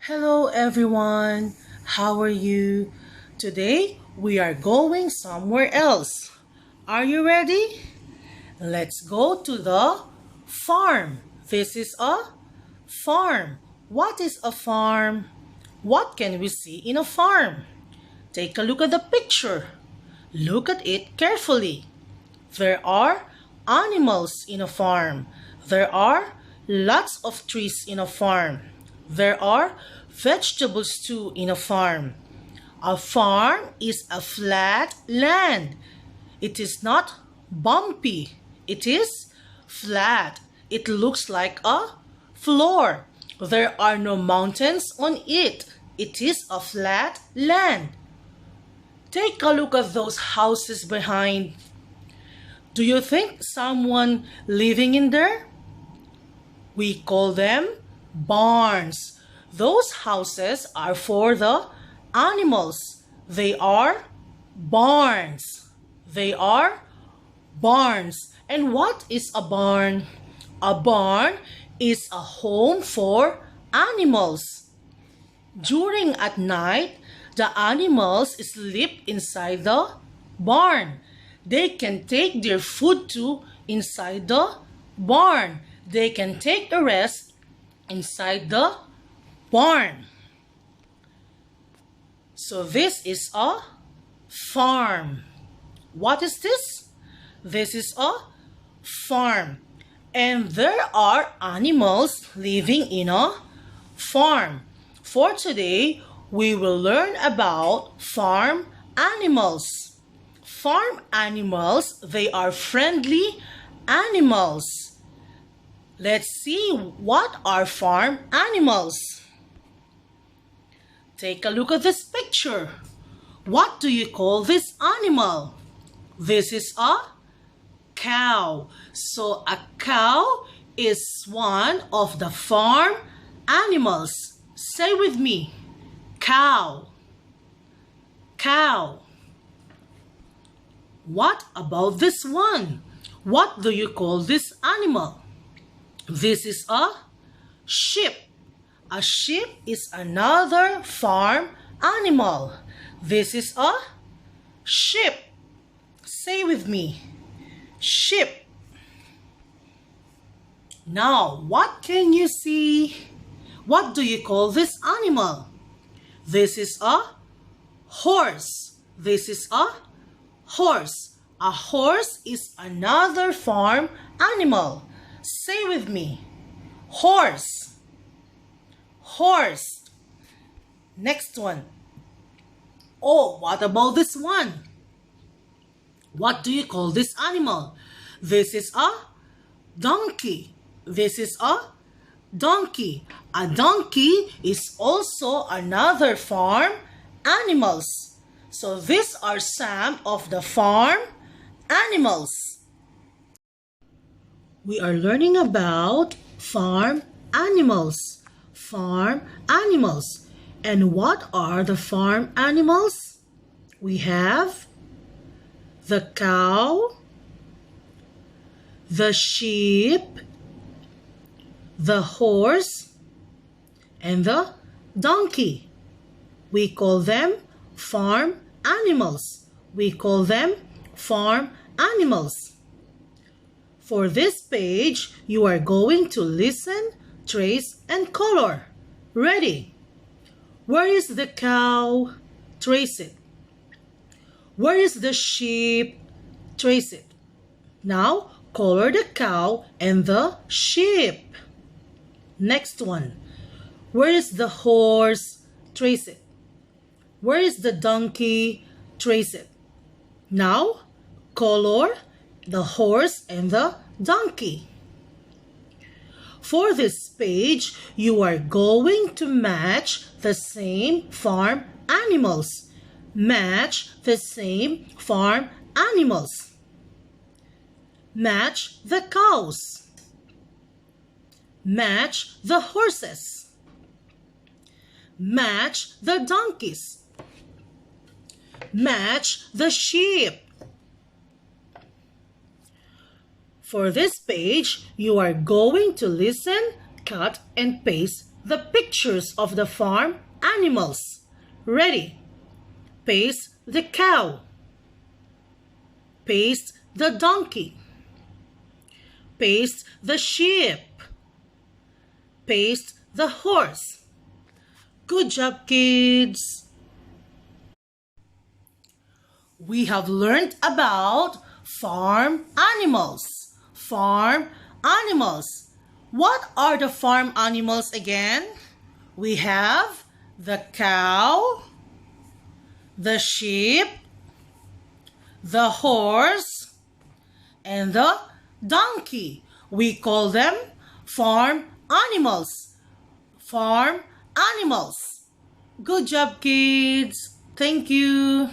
Hello everyone, how are you? Today we are going somewhere else. Are you ready? Let's go to the farm. This is a farm. What is a farm? What can we see in a farm? Take a look at the picture. Look at it carefully. There are animals in a farm. There are lots of trees in a farm. There are vegetables too in a farm. A farm is a flat land. It is not bumpy. It is flat. It looks like a floor. There are no mountains on it. It is a flat land. Take a look at those houses behind. Do you think someone living in there? We call them barns. Those houses are for the animals. They are barns. They are barns. And what is a barn? A barn is a home for animals. During at night, the animals sleep inside the barn. They can take their food too inside the barn. They can take a rest inside the barn. So this is a farm. What is this? This is a farm. And there are animals living in a farm. For today, we will learn about farm animals. Farm animals, they are friendly animals. Let's see what are farm animals. Take a look at this picture. What do you call this animal? This is a cow. So a cow is one of the farm animals. Say with me, cow, cow. What about this one? What do you call this animal? This is a sheep. A sheep is another farm animal. This is a sheep. Say with me, sheep. Now, what can you see? What do you call this animal? This is a horse. This is a horse. A horse is another farm animal. Say with me, horse, horse. Next one. Oh, what about this one? What do you call this animal? This is a donkey. This is a donkey. A donkey is also another farm animals. So these are some of the farm animals. We are learning about farm animals. Farm animals. And what are the farm animals? We have the cow, the sheep, the horse, and the donkey. We call them farm animals. We call them farm animals. For this page, you are going to listen, trace, and color. Ready? Where is the cow? Trace it. Where is the sheep? Trace it. Now, color the cow and the sheep. Next one. Where is the horse? Trace it. Where is the donkey? Trace it. Now, color the horse and the donkey. For this page, you are going to match the same farm animals. Match the same farm animals. Match the cows. Match the horses. Match the donkeys. Match the sheep. For this page, you are going to listen cut and paste the pictures of the farm animals. Ready? Paste the cow. Paste the donkey. Paste the sheep. Paste the horse. Good job, kids! We have learned about farm animals. Farm animals. What are the farm animals again? We have the cow, the sheep, the horse, and the donkey. We call them farm animals. Farm animals. Good job, kids. Thank you.